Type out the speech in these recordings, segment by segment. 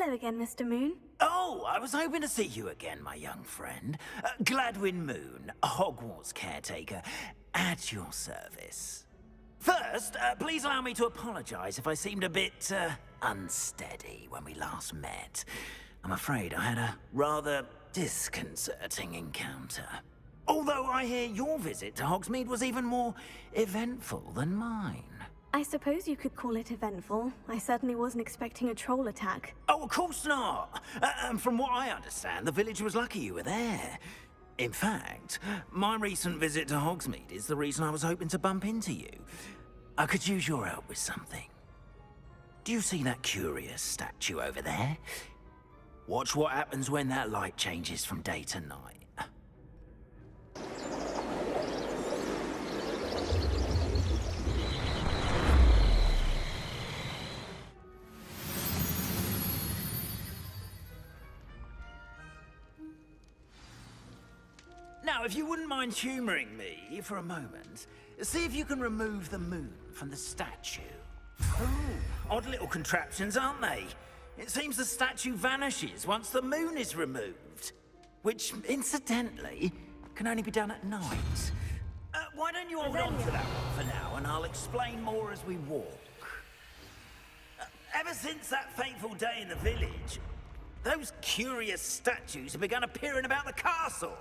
Hello again, Mr. Moon. Oh, I was hoping to see you again, my young friend. Gladwin Moon, Hogwarts caretaker, at your service. First, please allow me to apologize if I seemed a bit, unsteady when we last met. I'm afraid I had a rather disconcerting encounter. Although I hear your visit to Hogsmeade was even more eventful than mine. I suppose you could call it eventful. I certainly wasn't expecting a troll attack. Oh, of course not. And from what I understand, the village was lucky you were there. In fact, my recent visit to Hogsmeade is the reason I was hoping to bump into you. I could use your help with something. Do you see that curious statue over there? Watch what happens when that light changes from day to night. Now, if you wouldn't mind humoring me for a moment, see if you can remove the moon from the statue. Oh, odd little contraptions, aren't they? It seems the statue vanishes once the moon is removed. Which, incidentally, can only be done at night. Why don't you hold on to that one for now, and I'll explain more as we walk. Ever since that fateful day in the village, those curious statues have begun appearing about the castle.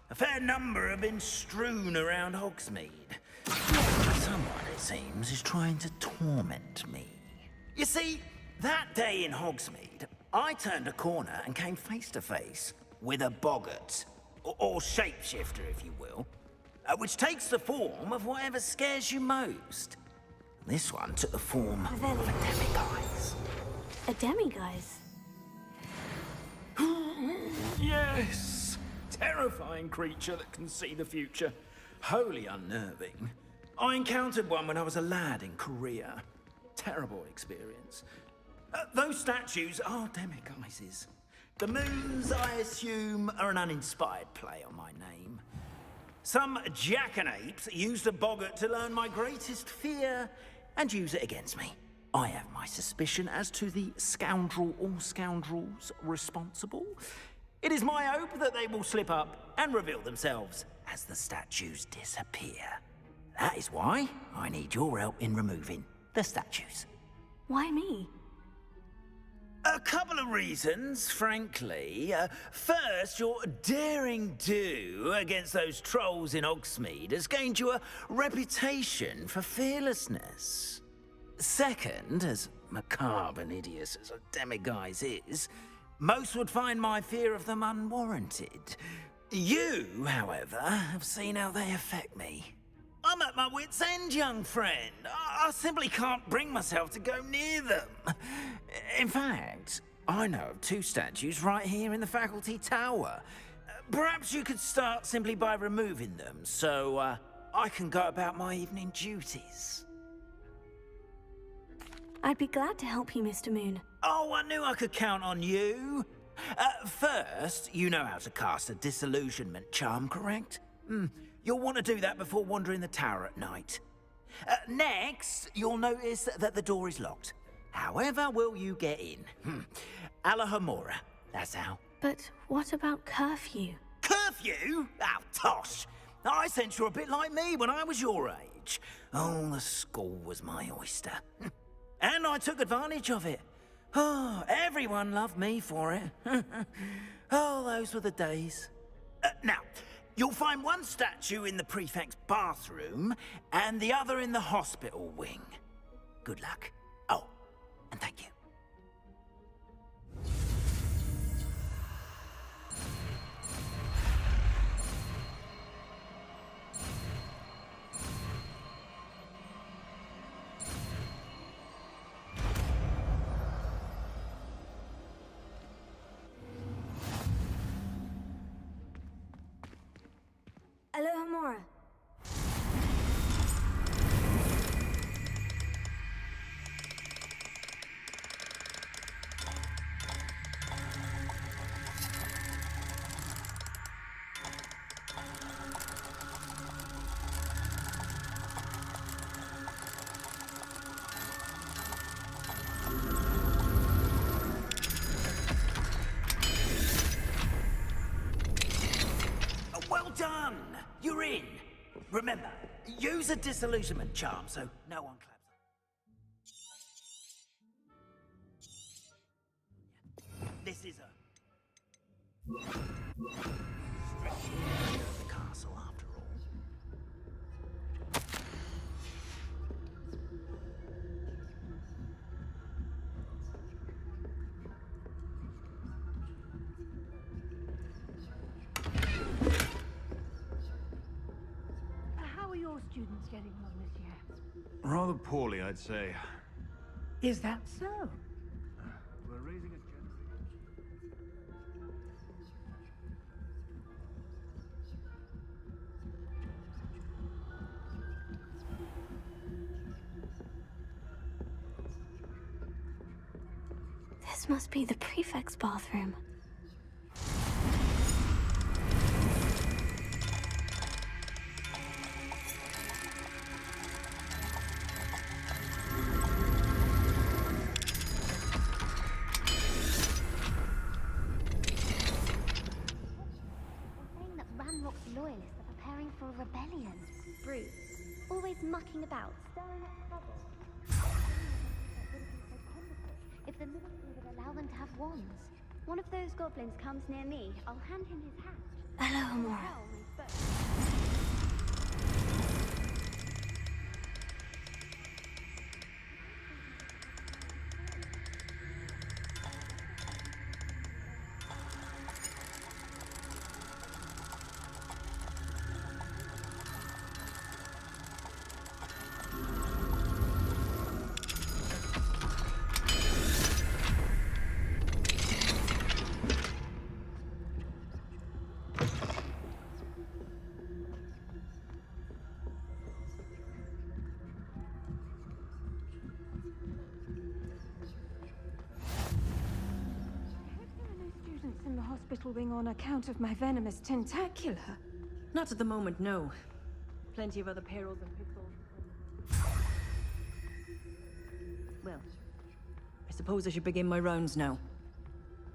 A fair number have been strewn around Hogsmeade. Someone, it seems, is trying to torment me. You see, that day in Hogsmeade, I turned a corner and came face to face with a boggart, or shapeshifter, if you will, which takes the form of whatever scares you most. This one took the form of a demiguise. A demiguise? Yes! Terrifying creature that can see the future. Wholly unnerving. I encountered one when I was a lad in Korea. Terrible experience. Those statues are demiguises. The moons, I assume, are an uninspired play on my name. Some jackanapes used a boggart to learn my greatest fear and use it against me. I have my suspicion as to the scoundrel or scoundrels responsible. It is my hope that they will slip up and reveal themselves as the statues disappear. That is why I need your help in removing the statues. Why me? A couple of reasons, frankly. First, your daring do against those trolls in Hogsmeade has gained you a reputation for fearlessness. Second, as macabre and hideous as a demiguise is, most would find my fear of them unwarranted. You, however, have seen how they affect me. I'm at my wit's end, young friend. I simply can't bring myself to go near them. In fact, I know of two statues right here in the faculty tower. Perhaps you could start simply by removing them, so I can go about my evening duties. I'd be glad to help you, Mr. Moon. Oh, I knew I could count on you. First, you know how to cast a disillusionment charm, correct? You'll want to do that before wandering the tower at night. Next, you'll notice that the door is locked. However will you get in? Allahomora, that's how. But what about curfew? Curfew? Oh, tosh. I sense you're a bit like me when I was your age. Oh, the school was my oyster. And I took advantage of it. Oh, everyone loved me for it. Oh, those were the days. Now, you'll find one statue in the prefect's bathroom and the other in the hospital wing. Good luck. Oh, and thank you. Allahomora. Remember, use a disillusionment charm so no one claps up. This is a the castle after all. How are your students getting on this year? Rather poorly, I'd say. Is that so? We're raising a This must be the prefect's bathroom. Saying that Ranrock's loyalists are preparing for a rebellion. Brutes. Always mucking about, stirring up trouble. If the ministry would allow them to have wands. One of those goblins comes near me, I'll hand him his hat. LLama. In the hospital wing on account of my venomous tentacular. Not at the moment, no. Plenty of other payrolls and pitfalls. Well, I suppose I should begin my rounds now.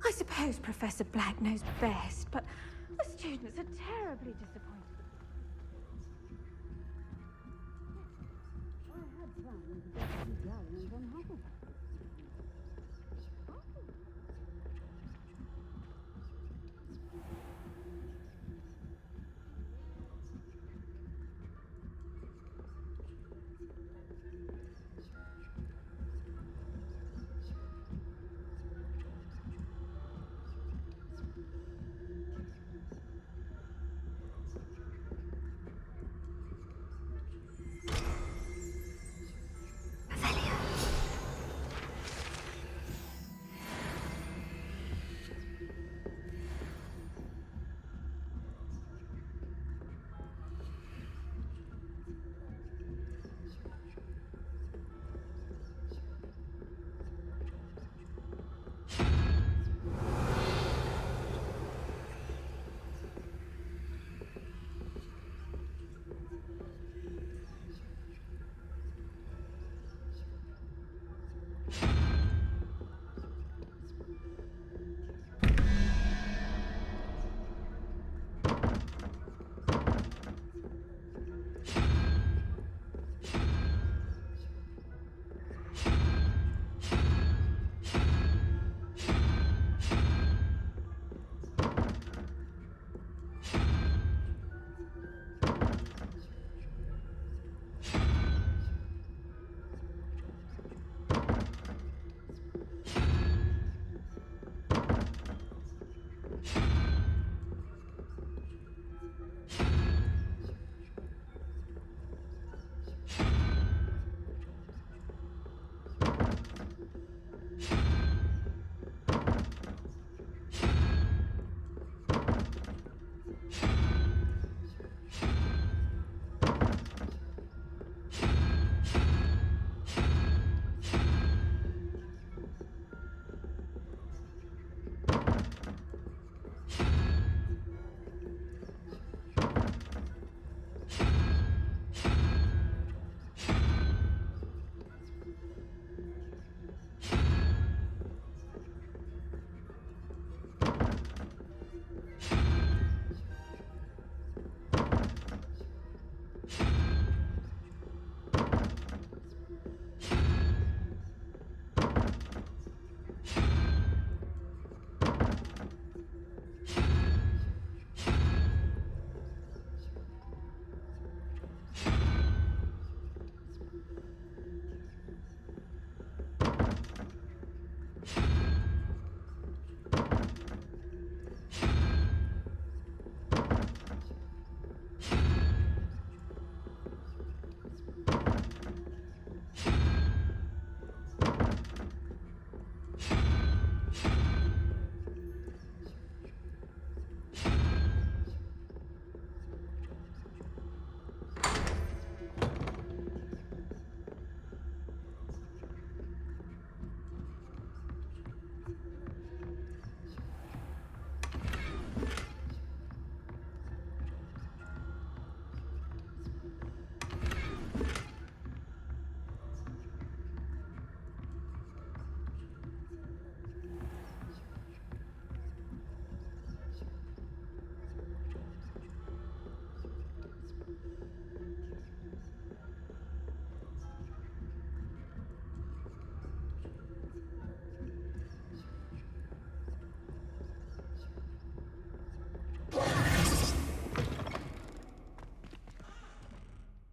I suppose Professor Black knows best, but the students are terribly disappointed. I had plans to get some galleons on Hogwarts.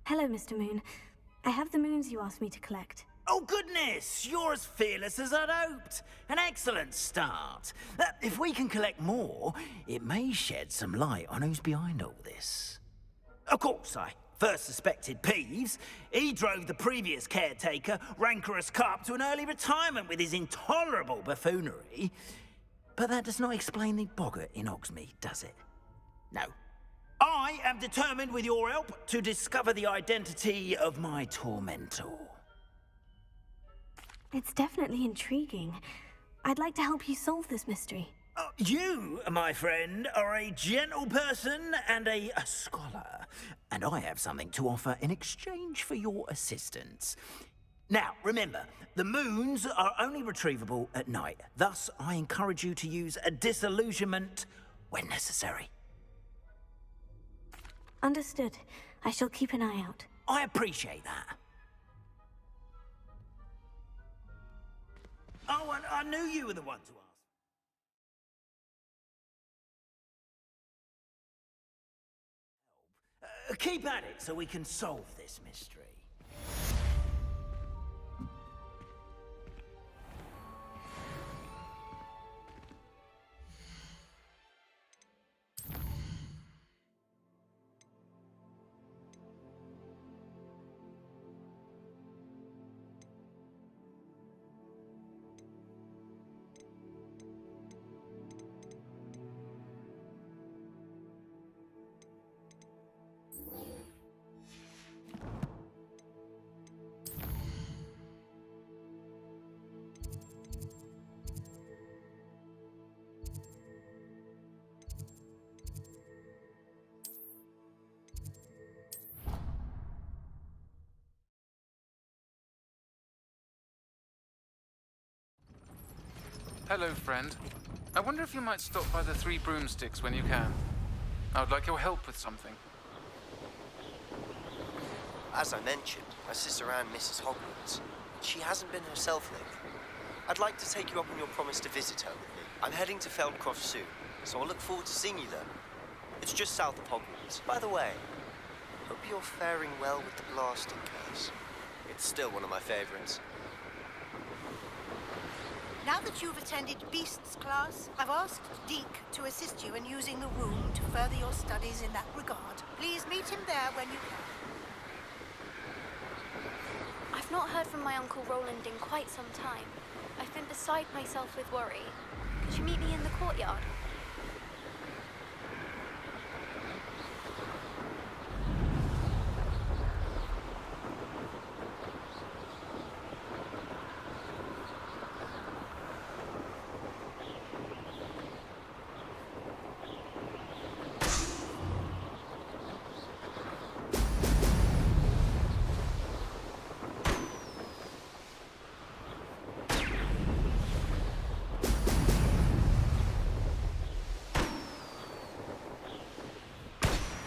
Hello, Mr. Moon. I have the moons you asked me to collect. Oh, goodness! You're as fearless as I'd hoped. An excellent start. If we can collect more, it may shed some light on who's behind all this. Of course, I first suspected Peeves. He drove the previous caretaker, Rancorous Carp, to an early retirement with his intolerable buffoonery. But that does not explain the boggart in Hogsmeade, does it? No. I am determined, with your help, to discover the identity of my tormentor. It's definitely intriguing. I'd like to help you solve this mystery. You, my friend, are a gentle person and a scholar, and I have something to offer in exchange for your assistance. Now, remember, the moons are only retrievable at night. Thus, I encourage you to use a disillusionment when necessary. Understood. I shall keep an eye out. I appreciate that. Oh, and I knew you were the one to ask. Keep at it so we can solve this mystery. Hello, friend. I wonder if you might stop by the Three Broomsticks when you can. I would like your help with something. As I mentioned, my sister Anne misses Hogwarts. She hasn't been herself lately. I'd like to take you up on your promise to visit her with me. I'm heading to Feldcroft soon, so I'll look forward to seeing you there. It's just south of Hogwarts. By the way, hope you're faring well with the blasting curse. It's still one of my favorites. Now that you've attended Beasts class, I've asked Deke to assist you in using the room to further your studies in that regard. Please meet him there when you can. I've not heard from my Uncle Roland in quite some time. I've been beside myself with worry. Could you meet me in the courtyard?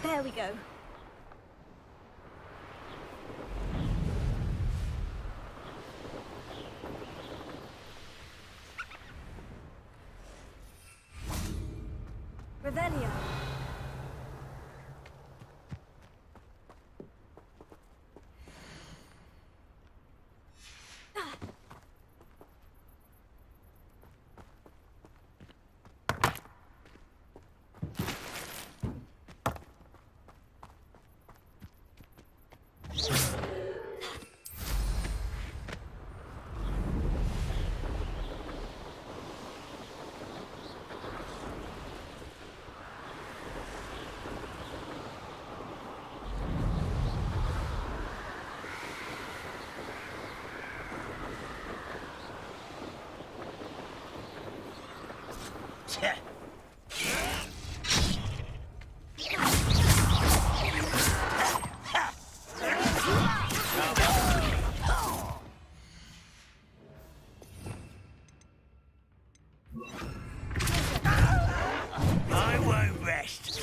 There we go. Revelio. I won't rest.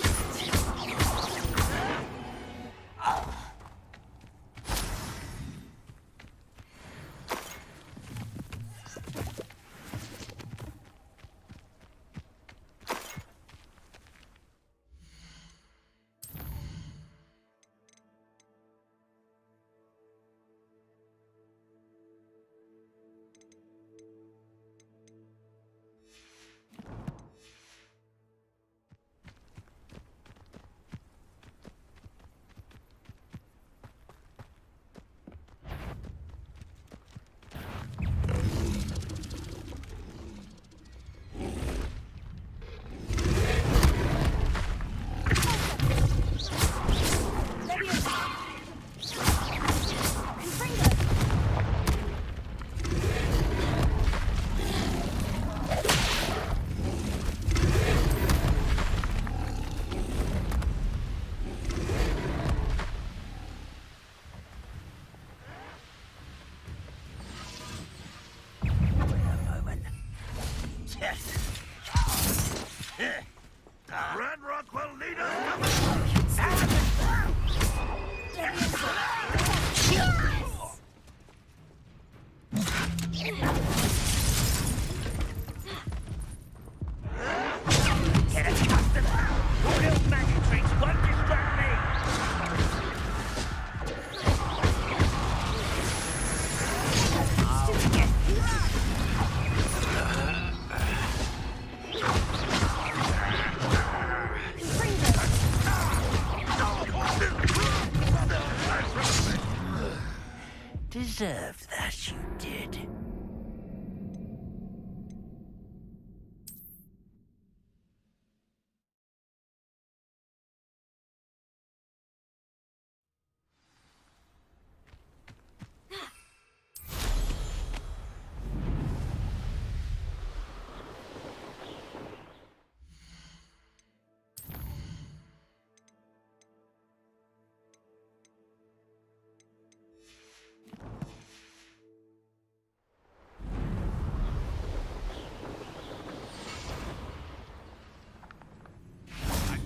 deserved that, you did.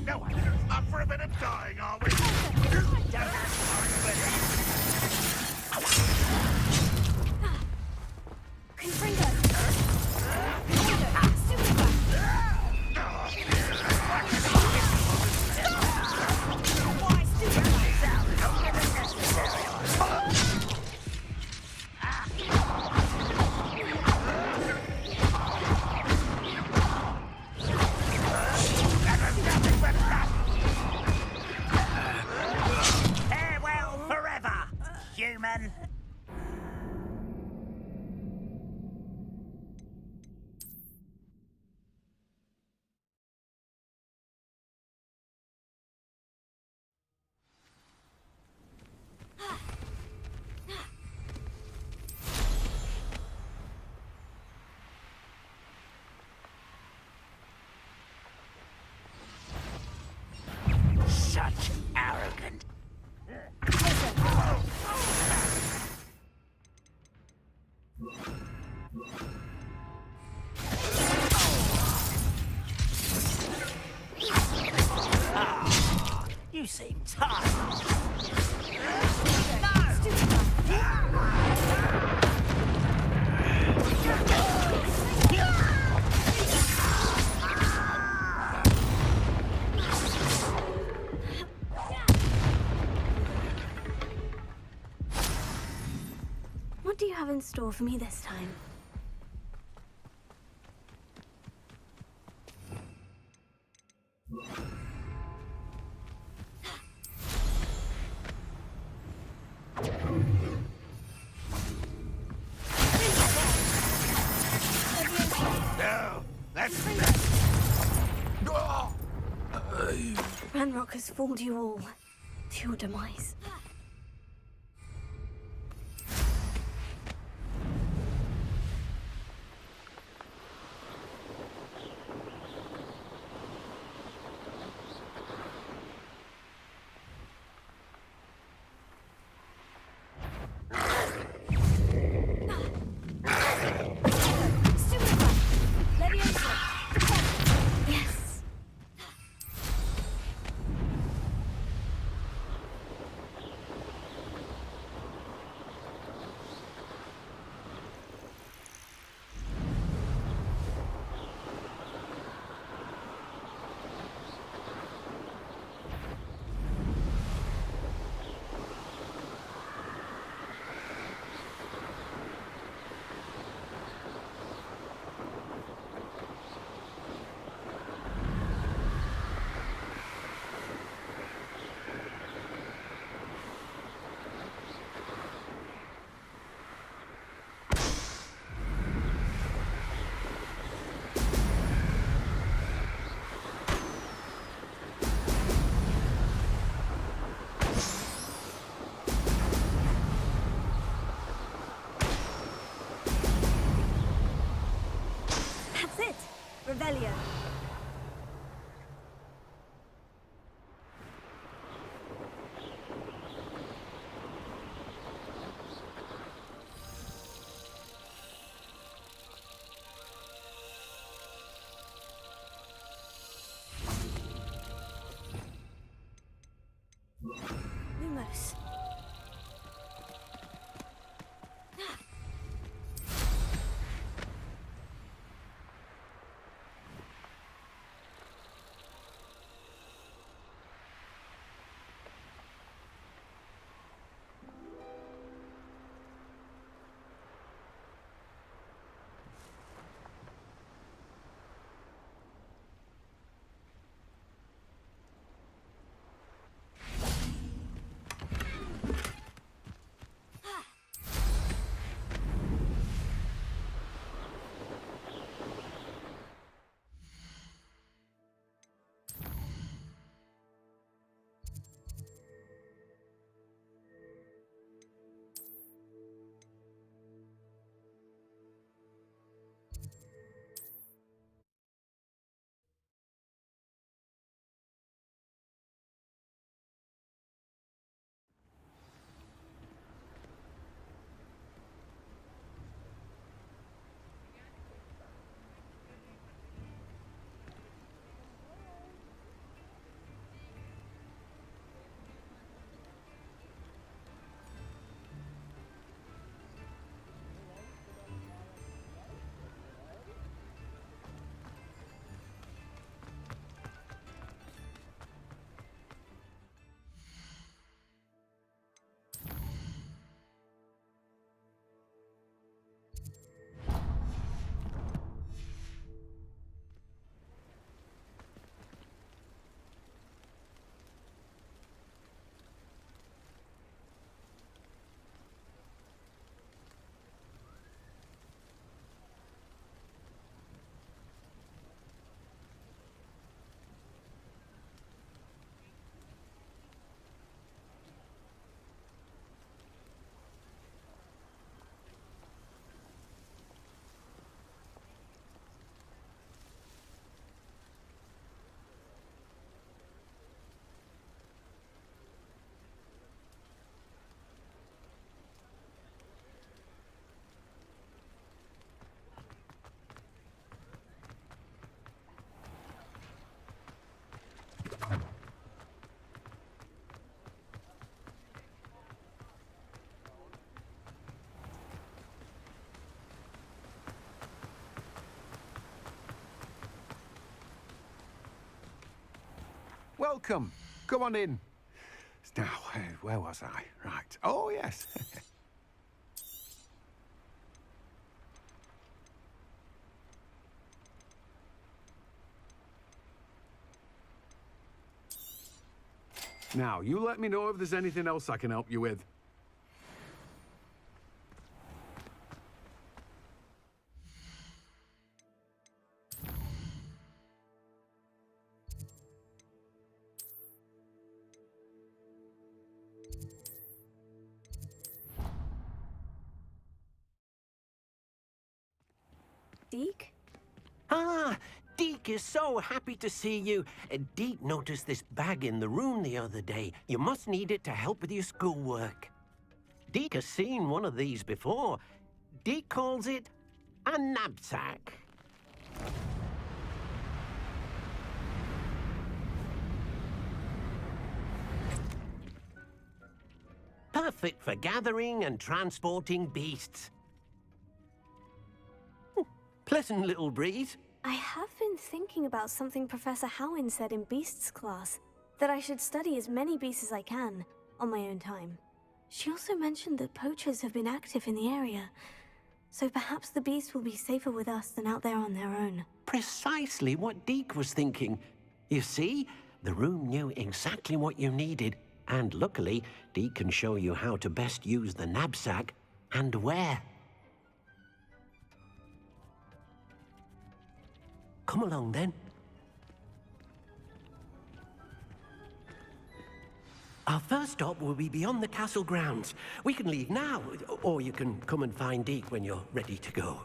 No, up for a bit of dying, are we? Farewell forever, human! Such arrogant. Ah, you seem tired. What do you have in store for me this time? No, that's... Ranrock has fooled you all to your demise. Yes. That's it. Rebellion. Lumos. welcome. Come on in. Now, where was I? Right. Oh, yes. Now, you let me know if there's anything else I can help you with. Deke? Ah, Deke is so happy to see you. Deke noticed this bag in the room the other day. You must need it to help with your schoolwork. Deke has seen one of these before. Deke calls it a knapsack. Perfect for gathering and transporting beasts. Pleasant little breeze. I have been thinking about something Professor Howin said in Beasts class, that I should study as many beasts as I can, on my own time. She also mentioned that poachers have been active in the area, so perhaps the beasts will be safer with us than out there on their own. Precisely what Deke was thinking. You see, the room knew exactly what you needed, and luckily, Deke can show you how to best use the knapsack and where. Come along, then. Our first stop will be beyond the castle grounds. We can leave now, or you can come and find Deke when you're ready to go.